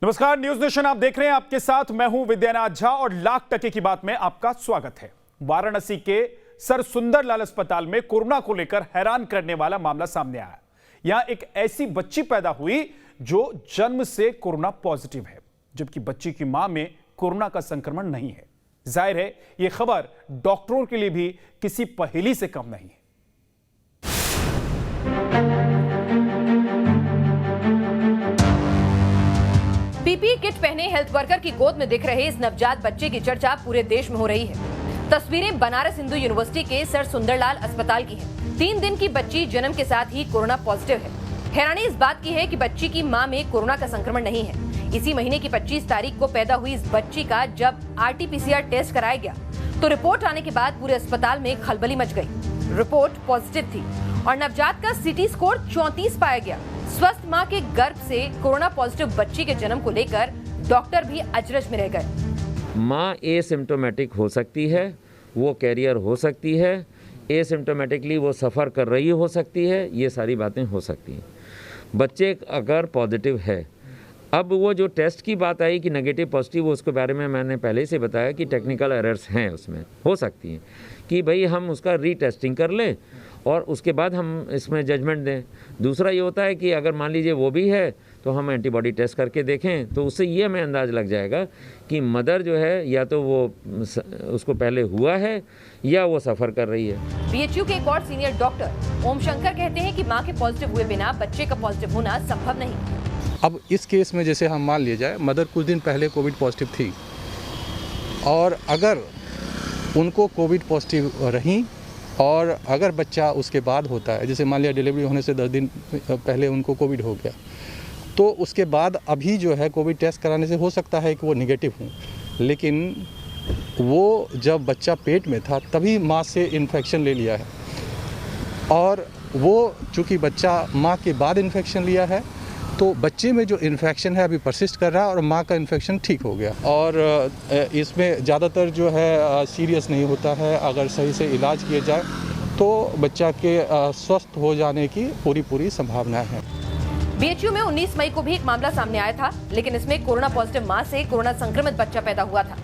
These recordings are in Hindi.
नमस्कार, न्यूज नेशन आप देख रहे हैं। आपके साथ मैं हूं विद्यानाथ झा और लाख टके की बात में आपका स्वागत है। वाराणसी के सर सुंदरलाल अस्पताल में कोरोना को लेकर हैरान करने वाला मामला सामने आया। यहां एक ऐसी बच्ची पैदा हुई जो जन्म से कोरोना पॉजिटिव है, जबकि बच्ची की मां में कोरोना का संक्रमण नहीं है। जाहिर है यह खबर डॉक्टरों के लिए भी किसी पहेली से कम नहीं है। पीपीई किट पहने हेल्थ वर्कर की गोद में दिख रहे इस नवजात बच्चे की चर्चा पूरे देश में हो रही है। तस्वीरें बनारस हिंदू यूनिवर्सिटी के सर सुंदरलाल अस्पताल की हैं। 3 दिन की बच्ची जन्म के साथ ही कोरोना पॉजिटिव है। हैरानी इस बात की है कि बच्ची की मां में कोरोना का संक्रमण नहीं है। इसी महीने की 25 तारीख को पैदा हुई इस बच्ची का जब RT-PCR टेस्ट कराया गया तो रिपोर्ट आने के बाद पूरे अस्पताल में खलबली मच गई। रिपोर्ट पॉजिटिव थी और नवजात का CT स्कोर 34 पाया गया। स्वस्थ मां के गर्भ से कोरोना पॉजिटिव बच्ची के जन्म को लेकर डॉक्टर भी अचरज में रह गए। मां एसिम्टोमेटिक हो सकती है, वो कैरियर हो सकती है, एसिम्टोमेटिकली वो सफ़र कर रही हो सकती है, ये सारी बातें हो सकती हैं। बच्चे अगर पॉजिटिव है, अब वो जो टेस्ट की बात आई कि नेगेटिव पॉजिटिव, उसके बारे में मैंने पहले से बताया कि टेक्निकल एरर्स हैं, उसमें हो सकती हैं कि भाई हम उसका रीटेस्टिंग कर लें और उसके बाद हम इसमें जजमेंट दें। दूसरा ये होता है कि अगर मान लीजिए वो भी है तो हम एंटीबॉडी टेस्ट करके देखें, तो उससे ये हमें अंदाज़ लग जाएगा कि मदर जो है या तो वो उसको पहले हुआ है या वो सफ़र कर रही है। BHU के एक और सीनियर डॉक्टर ओम शंकर कहते हैं कि मां के पॉजिटिव हुए बिना बच्चे का पॉजिटिव होना संभव नहीं। अब इस केस में जैसे हम मान लिया जाए मदर कुछ दिन पहले कोविड पॉजिटिव थी और अगर उनको कोविड पॉजिटिव रही और अगर बच्चा उसके बाद होता है, जैसे मान लिया डिलीवरी होने से 10 दिन पहले उनको कोविड हो गया, तो उसके बाद अभी जो है कोविड टेस्ट कराने से हो सकता है कि वो निगेटिव हो, लेकिन वो जब बच्चा पेट में था तभी माँ से इन्फेक्शन ले लिया है और वो चूँकि बच्चा माँ के बाद इन्फेक्शन लिया है तो बच्चे में जो इन्फेक्शन है अभी परसिस्ट कर रहा है और माँ का इन्फेक्शन ठीक हो गया। और इसमें ज़्यादातर जो है सीरियस नहीं होता है, अगर सही से इलाज किया जाए तो बच्चा के स्वस्थ हो जाने की पूरी संभावना है। BHU में 19 मई को भी एक मामला सामने आया था, लेकिन इसमें कोरोना पॉजिटिव मां से कोरोना संक्रमित बच्चा पैदा हुआ था।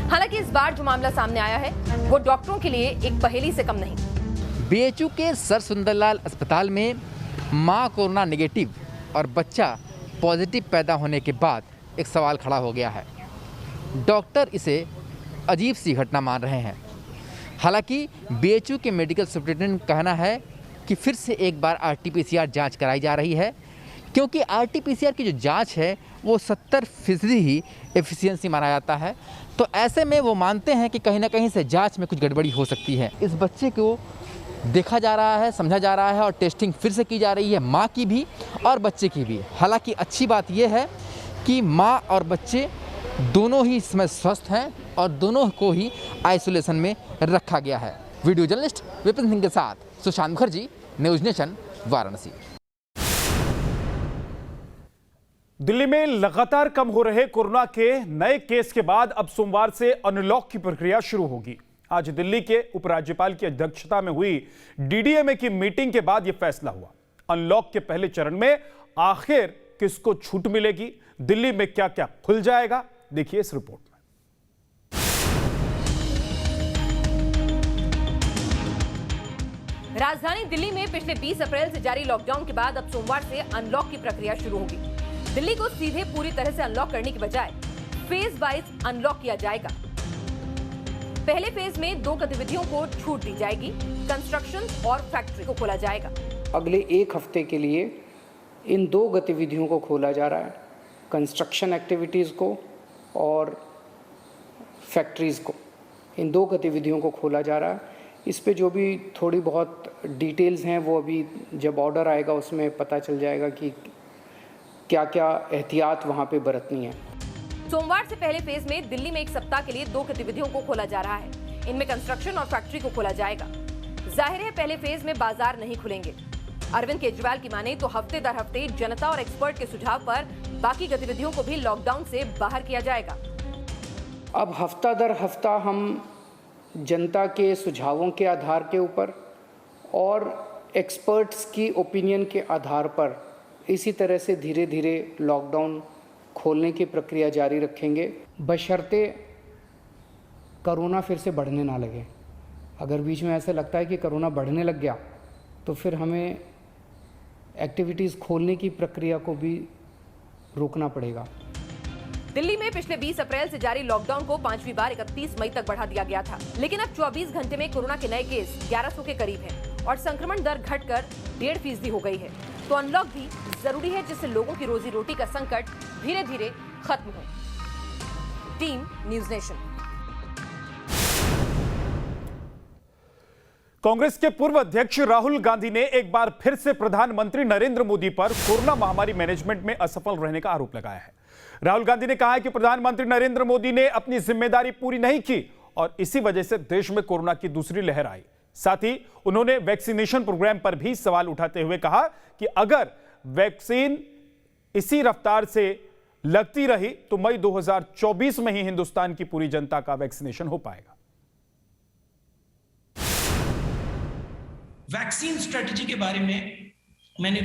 हालांकि इस बार जो मामला सामने आया है वो डॉक्टरों के लिए एक पहेली से कम नहीं। BHU के सर सुंदरलाल अस्पताल में मां कोरोना नेगेटिव और बच्चा पॉजिटिव पैदा होने के बाद एक सवाल खड़ा हो गया है। डॉक्टर इसे अजीब सी घटना मान रहे हैं। हालांकि BHU के मेडिकल सुपरिटेंडेंट का कहना है कि फिर से एक बार RT-PCR जांच कराई जा रही है, क्योंकि RT-PCR की जो जांच है वो 70% ही एफिशिएंसी माना जाता है। तो ऐसे में वो मानते हैं कि कहीं ना कहीं से जांच में कुछ गड़बड़ी हो सकती है। इस बच्चे को देखा जा रहा है, समझा जा रहा है और टेस्टिंग फिर से की जा रही है, माँ की भी और बच्चे की भी। हालांकि अच्छी बात यह है कि माँ और बच्चे दोनों ही इसमें स्वस्थ हैं और दोनों को ही आइसोलेशन में रखा गया है। वीडियो जर्नलिस्ट विपिन सिंह के साथ सुशांत मुखर्जी, न्यूज नेशन, वाराणसी। दिल्ली में लगातार कम हो रहे कोरोना के नए केस के बाद अब सोमवार से अनलॉक की प्रक्रिया शुरू होगी। आज दिल्ली के उपराज्यपाल की अध्यक्षता में हुई DDMA की मीटिंग के बाद यह फैसला हुआ। अनलॉक के पहले चरण में आखिर किसको छूट मिलेगी, दिल्ली में क्या क्या खुल जाएगा, देखिए इस रिपोर्ट में। राजधानी दिल्ली में पिछले 20 अप्रैल से जारी लॉकडाउन के बाद अब सोमवार से अनलॉक की प्रक्रिया शुरू होगी। दिल्ली को सीधे पूरी तरह से अनलॉक करने की बजाय फेज वाइज अनलॉक किया जाएगा। पहले फेज में 2 गतिविधियों को छूट दी जाएगी, कंस्ट्रक्शन और फैक्ट्री को खोला जाएगा। अगले 1 हफ्ते के लिए इन 2 गतिविधियों को खोला जा रहा है, कंस्ट्रक्शन एक्टिविटीज़ को और फैक्ट्रीज़ को। इन 2 गतिविधियों को खोला जा रहा है। इस पे जो भी थोड़ी बहुत डिटेल्स हैं वो अभी जब ऑर्डर आएगा उसमें पता चल जाएगा कि क्या क्या एहतियात वहाँ पे बरतनी है। सोमवार से पहले फेज में दिल्ली में 1 सप्ताह के लिए 2 गतिविधियों को खोला जा रहा है। इनमें कंस्ट्रक्शन और फैक्ट्री को खोला जाएगा। जाहिर है पहले फेज में बाजार नहीं खुलेंगे। अरविंद केजरीवाल की माने तो हफ्ते दर हफ्ते जनता और एक्सपर्ट के सुझाव पर बाकी गतिविधियों को भी लॉकडाउन से बाहर किया जाएगा। अब हफ्ता दर हफ्ता हम जनता के सुझावों के आधार के ऊपर और एक्सपर्ट्स की ओपिनियन के आधार पर इसी तरह से धीरे धीरे लॉकडाउन खोलने की प्रक्रिया जारी रखेंगे, बशर्ते कोरोना फिर से बढ़ने ना लगे। अगर बीच में ऐसे लगता है कि कोरोना बढ़ने लग गया तो फिर हमें एक्टिविटीज़ खोलने की प्रक्रिया को भी रोकना पड़ेगा। दिल्ली में पिछले 20 अप्रैल से जारी लॉकडाउन को 5वीं बार 31 मई तक बढ़ा दिया गया था, लेकिन अब 24 घंटे में कोरोना के नए केस 1100 के करीब हैं और संक्रमण दर घटकर 1.5% हो गई है। तो अनलॉक भी जरूरी है, जिससे लोगों की रोजी रोटी का संकट धीरे धीरे खत्म हो। Team news nation. कांग्रेस के पूर्व अध्यक्ष राहुल गांधी ने एक बार फिर से प्रधानमंत्री नरेंद्र मोदी पर कोरोना महामारी मैनेजमेंट में असफल रहने का आरोप लगाया है। राहुल गांधी ने कहा है कि प्रधानमंत्री नरेंद्र मोदी ने अपनी जिम्मेदारी पूरी नहीं की और इसी वजह से देश में कोरोना की दूसरी लहर आई। साथ ही उन्होंने वैक्सीनेशन प्रोग्राम पर भी सवाल उठाते हुए कहा कि अगर वैक्सीन इसी रफ्तार से लगती रही तो मई 2024 में ही हिंदुस्तान की पूरी जनता का वैक्सीनेशन हो पाएगा। वैक्सीन स्ट्रेटजी के बारे में मैंने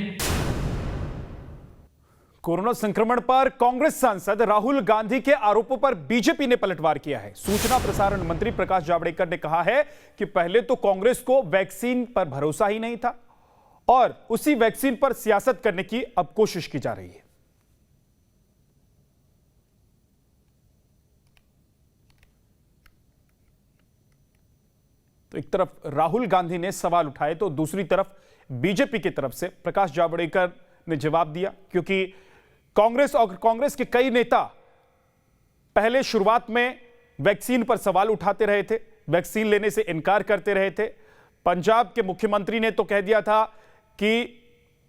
कोरोना संक्रमण पर कांग्रेस सांसद राहुल गांधी के आरोपों पर बीजेपी ने पलटवार किया है। सूचना प्रसारण मंत्री प्रकाश जावड़ेकर ने कहा है कि पहले तो कांग्रेस को वैक्सीन पर भरोसा ही नहीं था और उसी वैक्सीन पर सियासत करने की अब कोशिश की जा रही है। तो एक तरफ राहुल गांधी ने सवाल उठाए तो दूसरी तरफ बीजेपी की तरफ से प्रकाश जावड़ेकर ने जवाब दिया, क्योंकि कांग्रेस के कई नेता पहले शुरुआत में वैक्सीन पर सवाल उठाते रहे थे, वैक्सीन लेने से इनकार करते रहे थे। पंजाब के मुख्यमंत्री ने तो कह दिया था कि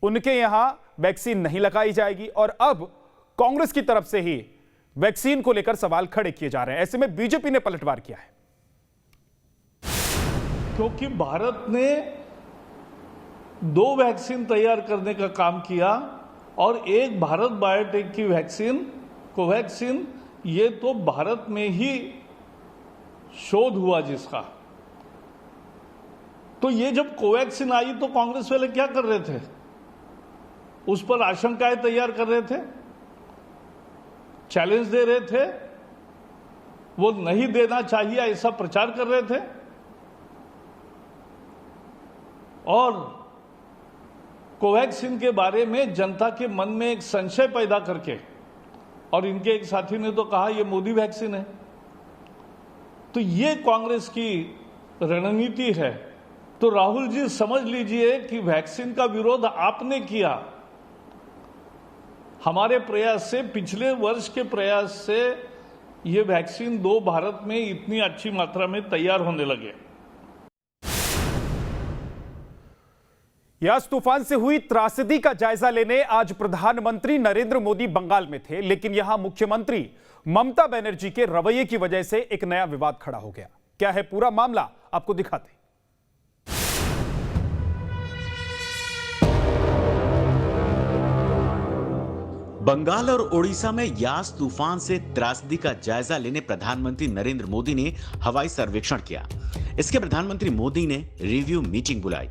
उनके यहां वैक्सीन नहीं लगाई जाएगी और अब कांग्रेस की तरफ से ही वैक्सीन को लेकर सवाल खड़े किए जा रहे हैं। ऐसे में बीजेपी ने पलटवार किया है, क्योंकि भारत ने 2 वैक्सीन तैयार करने का काम किया और एक भारत बायोटेक की वैक्सीन कोवैक्सीन, ये तो भारत में ही शोध हुआ जिसका। तो ये जब कोवैक्सीन आई तो कांग्रेस वाले क्या कर रहे थे? उस पर आशंकाएं तैयार कर रहे थे, चैलेंज दे रहे थे, वो नहीं देना चाहिए ऐसा प्रचार कर रहे थे और कोवैक्सीन के बारे में जनता के मन में एक संशय पैदा करके, और इनके एक साथी ने तो कहा ये मोदी वैक्सीन है। तो ये कांग्रेस की रणनीति है। तो राहुल जी समझ लीजिए कि वैक्सीन का विरोध आपने किया, हमारे प्रयास से, पिछले वर्ष के प्रयास से ये वैक्सीन 2 भारत में इतनी अच्छी मात्रा में तैयार होने लगे। यास तूफान से हुई त्रासदी का जायजा लेने आज प्रधानमंत्री नरेंद्र मोदी बंगाल में थे, लेकिन यहां मुख्यमंत्री ममता बनर्जी के रवैये की वजह से एक नया विवाद खड़ा हो गया। क्या है पूरा मामला, आपको दिखाते हैं। बंगाल और ओडिशा में यास तूफान से त्रासदी का जायजा लेने प्रधानमंत्री नरेंद्र मोदी ने हवाई सर्वेक्षण किया। इसके प्रधानमंत्री मोदी ने रिव्यू मीटिंग बुलाई।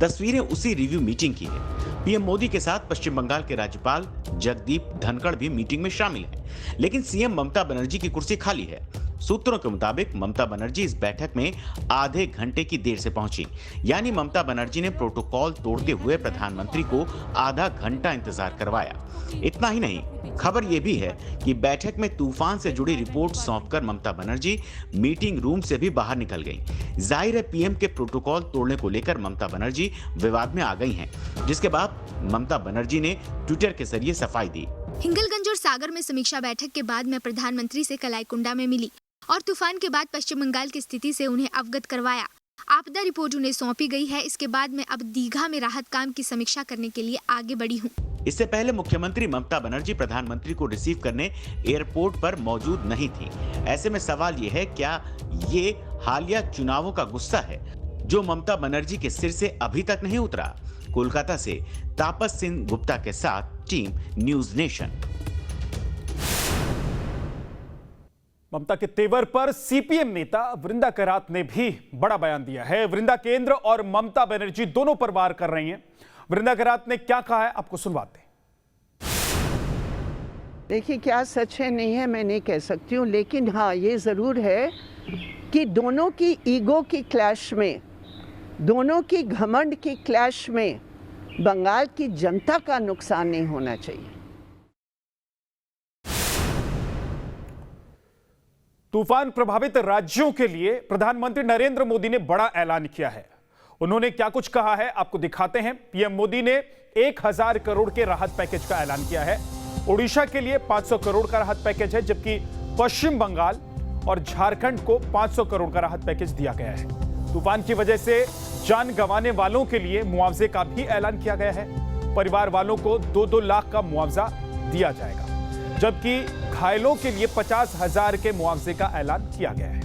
तस्वीरें उसी रिव्यू मीटिंग की है। पीएम मोदी के साथ पश्चिम बंगाल के राज्यपाल जगदीप धनखड़ भी मीटिंग में शामिल हैं, लेकिन सीएम ममता बनर्जी की कुर्सी खाली है। सूत्रों के मुताबिक ममता बनर्जी इस बैठक में आधे घंटे की देर से पहुंची, यानी ममता बनर्जी ने प्रोटोकॉल तोड़ते हुए प्रधानमंत्री को आधा घंटा इंतजार करवाया। इतना ही नहीं, खबर यह भी है कि बैठक में तूफान से जुड़ी रिपोर्ट सौंपकर ममता बनर्जी मीटिंग रूम से भी बाहर निकल गई। जाहिर है पीएम के प्रोटोकॉल तोड़ने को लेकर ममता बनर्जी विवाद में आ गई हैं, जिसके बाद ममता बनर्जी ने ट्विटर के जरिए सफाई दी। हिंगलगंज और सागर में समीक्षा बैठक के बाद मैं प्रधानमंत्री से कलाईकुंडा में मिली और तूफान के बाद पश्चिम बंगाल की स्थिति से उन्हें अवगत करवाया। आपदा रिपोर्ट उन्हें सौंपी गई है। इसके बाद मैं अब दीघा में राहत काम की समीक्षा करने के लिए आगे बढ़ी हूँ। इससे पहले मुख्यमंत्री ममता बनर्जी प्रधानमंत्री को रिसीव करने एयरपोर्ट पर मौजूद नहीं थी। ऐसे में सवाल ये है, क्या ये हालिया चुनावों का गुस्सा है जो ममता बनर्जी के सिर से अभी तक नहीं उतरा? कोलकाता से तापस सिंह गुप्ता के साथ टीम न्यूज नेशन। ममता के तेवर पर सीपीएम नेता वृंदा करात ने भी बड़ा बयान दिया है। वृंदा केंद्र और ममता बनर्जी दोनों पर वार कर रही हैं। वृंदा करात ने क्या कहा है, आपको सुनवाते हैं। देखिए क्या सच है नहीं है मैं नहीं कह सकती हूँ, लेकिन हाँ ये ज़रूर है कि दोनों की ईगो की क्लैश में, दोनों की घमंड की क्लैश में बंगाल की जनता का नुकसान नहीं होना चाहिए। तूफान प्रभावित राज्यों के लिए प्रधानमंत्री नरेंद्र मोदी ने बड़ा ऐलान किया है। उन्होंने क्या कुछ कहा है आपको दिखाते हैं। पीएम मोदी ने 1000 करोड़ के राहत पैकेज का ऐलान किया है। ओडिशा के लिए 500 करोड़ का राहत पैकेज है, जबकि पश्चिम बंगाल और झारखंड को 500 करोड़ का राहत पैकेज दिया गया है। तूफान की वजह से जान गंवाने वालों के लिए मुआवजे का भी ऐलान किया गया है। परिवार वालों को 2-2 लाख का मुआवजा दिया जाएगा, जबकि घायलों के लिए 50,000 के मुआवजे का ऐलान किया गया है।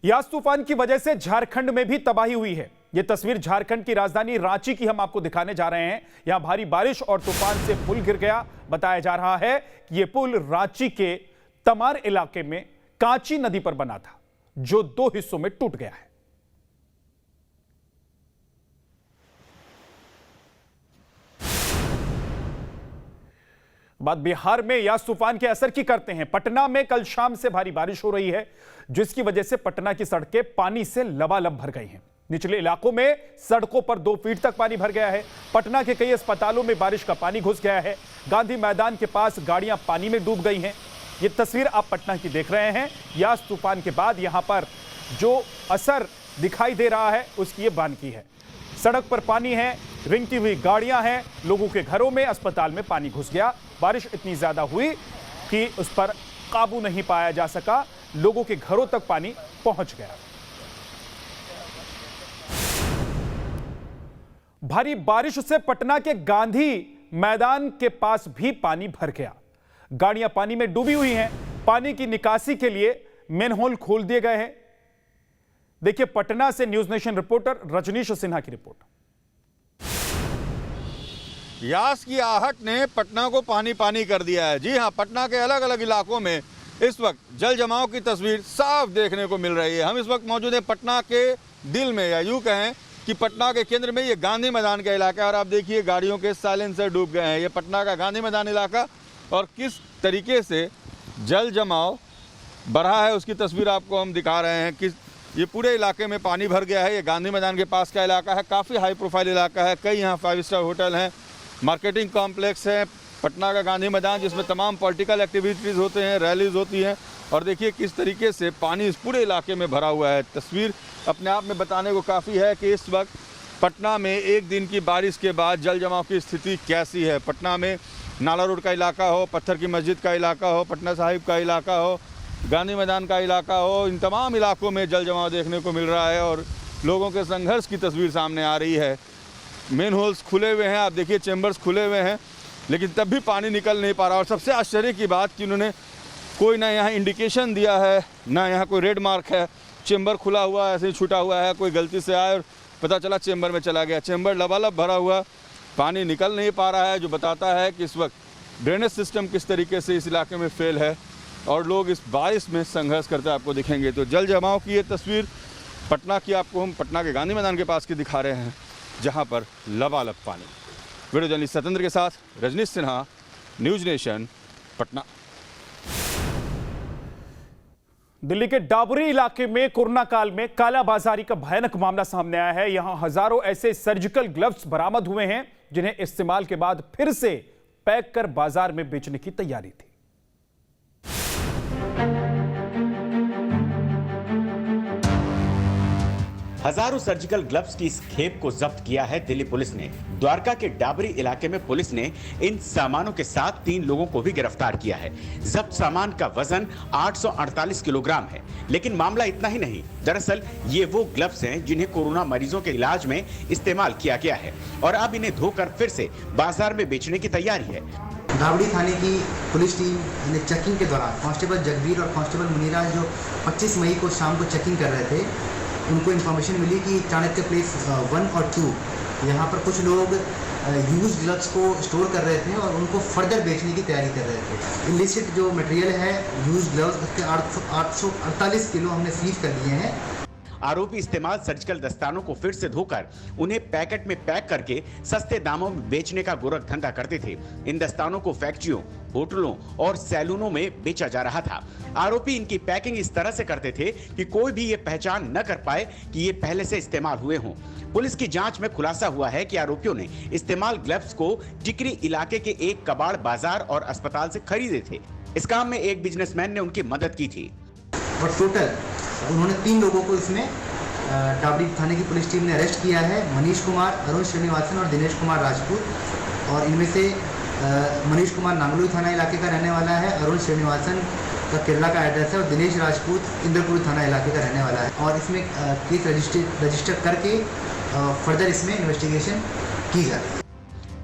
यास तूफान की वजह से झारखंड में भी तबाही हुई है। यह तस्वीर झारखंड की राजधानी रांची की हम आपको दिखाने जा रहे हैं। यहां भारी बारिश और तूफान से पुल गिर गया। बताया जा रहा है कि यह पुल रांची के तमार इलाके में कांची नदी पर बना था, जो 2 हिस्सों में टूट गया है। बात बिहार में यास तूफान के असर की करते हैं। पटना में कल शाम से भारी बारिश हो रही है, जिसकी वजह से पटना की सड़कें पानी से लबालब भर गई हैं। निचले इलाकों में सड़कों पर 2 फीट तक पानी भर गया है। पटना के कई अस्पतालों में बारिश का पानी घुस गया है। गांधी मैदान के पास गाड़ियां पानी में डूब गई हैं। ये तस्वीर आप पटना की देख रहे हैं। यास तूफान के बाद यहां पर जो असर दिखाई दे रहा है उसकी ये बानगी है। सड़क पर पानी है, रिंगती हुई गाड़ियां हैं, लोगों के घरों में, अस्पताल में पानी घुस गया। बारिश इतनी ज्यादा हुई कि उस पर काबू नहीं पाया जा सका। लोगों के घरों तक पानी पहुंच गया। भारी बारिश से पटना के गांधी मैदान के पास भी पानी भर गया। गाड़ियां पानी में डूबी हुई हैं। पानी की निकासी के लिए मैनहोल खोल दिए गए हैं। देखिए पटना से News Nation reporter Rajnish Sinha की रिपोर्ट। यास की आहट ने पटना को पानी पानी कर दिया है। जी हां, पटना के अलग अलग इलाकों में इस वक्त जल जमाव की तस्वीर साफ देखने को मिल रही है। हम इस वक्त मौजूद हैं पटना के दिल में, या यूं कहें कि पटना के केंद्र में ये गांधी मैदान का इलाका है। और आप देखिए गाड़ियों के साइलेंसर डूब गए हैं। ये पटना का गांधी मैदान इलाका, और किस तरीके से जल जमाव बढ़ा है उसकी तस्वीर आपको हम दिखा रहे हैं। कि ये पूरे इलाके में पानी भर गया है। ये गांधी मैदान के पास का इलाका है, काफ़ी हाई प्रोफाइल इलाका है। कई यहाँ 5 स्टार होटल हैं, मार्केटिंग कॉम्प्लेक्स है। पटना का गांधी मैदान जिसमें तमाम पॉलिटिकल एक्टिविटीज़ होते हैं, रैलीज होती हैं। और देखिए किस तरीके से पानी इस पूरे इलाके में भरा हुआ है। तस्वीर अपने आप में बताने को काफ़ी है कि इस वक्त पटना में एक दिन की बारिश के बाद जल जमाव की स्थिति कैसी है। पटना में नाला रोड का इलाका हो, पत्थर की मस्जिद का इलाका हो, पटना साहिब का इलाका हो, गांधी मैदान का इलाका हो, इन तमाम इलाकों में जल जमाव देखने को मिल रहा है। और लोगों के संघर्ष की तस्वीर सामने आ रही है। मेन होल्स खुले हुए हैं, आप देखिए चैम्बर्स खुले हुए हैं, लेकिन तब भी पानी निकल नहीं पा रहा। और सबसे आश्चर्य की बात कि उन्होंने कोई ना यहाँ इंडिकेशन दिया है, ना यहाँ कोई रेड मार्क है। चैम्बर खुला हुआ है, ऐसे ही छूटा हुआ है। कोई गलती से आया और पता चला चैम्बर में चला गया। चैम्बर लबालब भरा हुआ, पानी निकल नहीं पा रहा है, जो बताता है कि इस वक्त ड्रेनेज सिस्टम किस तरीके से इस इलाके में फेल है। और लोग इस बारिश में संघर्ष करते आपको दिखेंगे। तो जल जमाव की ये तस्वीर पटना की आपको हम पटना के गांधी मैदान के पास की दिखा रहे हैं, जहां पर लबालब पानी। वीडियो जर्नलिस्ट सतेंद्र के साथ रजनीश सिन्हा, न्यूज नेशन, पटना। दिल्ली के डाबरी इलाके में कोरोना काल में कालाबाजारी का भयानक मामला सामने आया है। यहां हजारों ऐसे सर्जिकल ग्लव्स बरामद हुए हैं, जिन्हें इस्तेमाल के बाद फिर से पैक कर बाजार में बेचने की तैयारी थी। हजारों सर्जिकल ग्लव्स की इस खेप को जब्त किया है दिल्ली पुलिस ने। द्वारका के डाबरी इलाके में पुलिस ने इन सामानों के साथ 3 लोगों को भी गिरफ्तार किया है। जब्त सामान का वजन 848 किलोग्राम है। लेकिन मामला इतना ही नहीं, दरअसल ये वो ग्लव्स हैं जिन्हें कोरोना मरीजों के इलाज में इस्तेमाल किया गया है और अब इन्हें धोकर फिर से बाजार में बेचने की तैयारी है। डाबरी थाने की पुलिस टीम ने चेकिंग के दौरान कांस्टेबल जगबीर और कांस्टेबल मुनीरा जो 25 मई को शाम को चेकिंग कर रहे थे, उनको इन्फॉर्मेशन मिली कि चाणक्य प्लेस 1 और 2 यहाँ पर कुछ लोग यूज ग्लव्स को स्टोर कर रहे थे और उनको फर्दर बेचने की तैयारी कर रहे थे। इलिसिट जो मटेरियल है यूज ग्लव्स, उसके 848 किलो हमने सीज कर लिए हैं। आरोपी इस्तेमाल सर्जिकल दस्तानों को फिर से धोकर उन्हें पैकेट में पैक करके सस्ते दामों में बेचने का गोरख धंधा करते थे। इन दस्तानों को फैक्ट्रियों, होटलों और सैलूनों में बेचा जा रहा था। आरोपी इनकी पैकिंग इस तरह से करते थे कि कोई भी ये पहचान न कर पाए कि ये पहले से इस्तेमाल हुए हों। पुलिस की जांच में खुलासा हुआ है कि आरोपियों ने इस्तेमाल ग्लव्स को टिकरी इलाके के एक कबाड़ बाजार और अस्पताल से खरीदे थे। इस काम में एक बिजनेसमैन ने उनकी मदद की थी। और टोटल उन्होंने 3 लोगों को इसमें टाबड़ी थाने की पुलिस टीम ने अरेस्ट किया है। मनीष कुमार, अरुण श्रीनिवासन और दिनेश कुमार राजपूत। और इनमें से मनीष कुमार नांगलोई थाना इलाके का रहने वाला है, अरुण श्रीनिवासन का केरला का एड्रेस है और दिनेश राजपूत इंद्रपुर थाना इलाके का रहने वाला है। और इसमें केस रजिस्टर करके फर्दर इसमें इन्वेस्टिगेशन की जा रही है।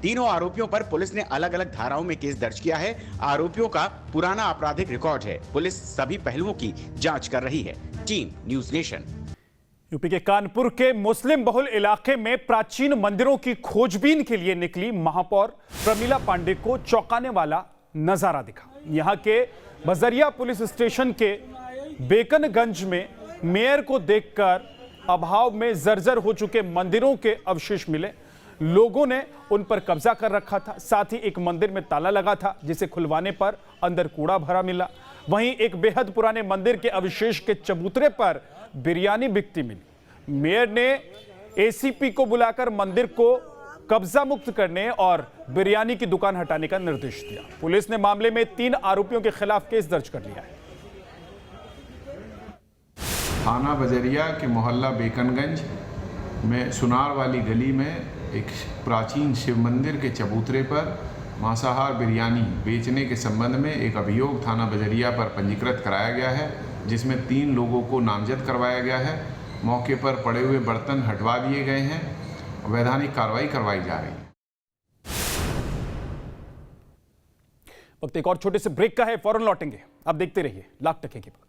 तीनों आरोपियों पर पुलिस ने अलग अलग धाराओं में केस दर्ज किया है। आरोपियों का पुराना आपराधिक रिकॉर्ड है। पुलिस सभी पहलुओं की जांच कर रही है। Team news nation. यूपी के कानपुर के मुस्लिम बहुल इलाके में प्राचीन मंदिरों की खोजबीन के लिए निकली महापौर प्रमीला पांडे को चौंकाने वाला नजारा दिखा। यहां के बजरिया पुलिस स्टेशन के बेकनगंज में मेयर को देखकर अभाव में जर्जर हो चुके मंदिरों के अवशेष मिले। लोगों ने उन पर कब्जा कर रखा था। साथ ही एक मंदिर में ताला लगा था जिसे खुलवाने पर अंदर कूड़ा भरा मिला। वहीं एक बेहद पुराने मंदिर के अवशेष के चबूतरे पर बिरयानी बिकती मिली। मेयर ने एसीपी को बुलाकर मंदिर को कब्जा मुक्त करने और बिरयानी की दुकान हटाने का निर्देश दिया। पुलिस ने मामले में 3 आरोपियों के खिलाफ केस दर्ज कर लिया है। थाना बजरिया के मोहल्ला बेकनगंज में सुनार वाली गली में एक प्राचीन शिव मंदिर के चबूतरे पर मांसाहार बिरयानी बेचने के संबंध में एक अभियोग थाना बजरिया पर पंजीकृत कराया गया है, जिसमें 3 लोगों को नामजद करवाया गया है। मौके पर पड़े हुए बर्तन हटवा दिए गए हैं। वैधानिक कार्रवाई करवाई जा रही है। वक्त एक और छोटे से ब्रेक का है, फौरन लौटेंगे। आप देखते रहिए लाख टके की बात।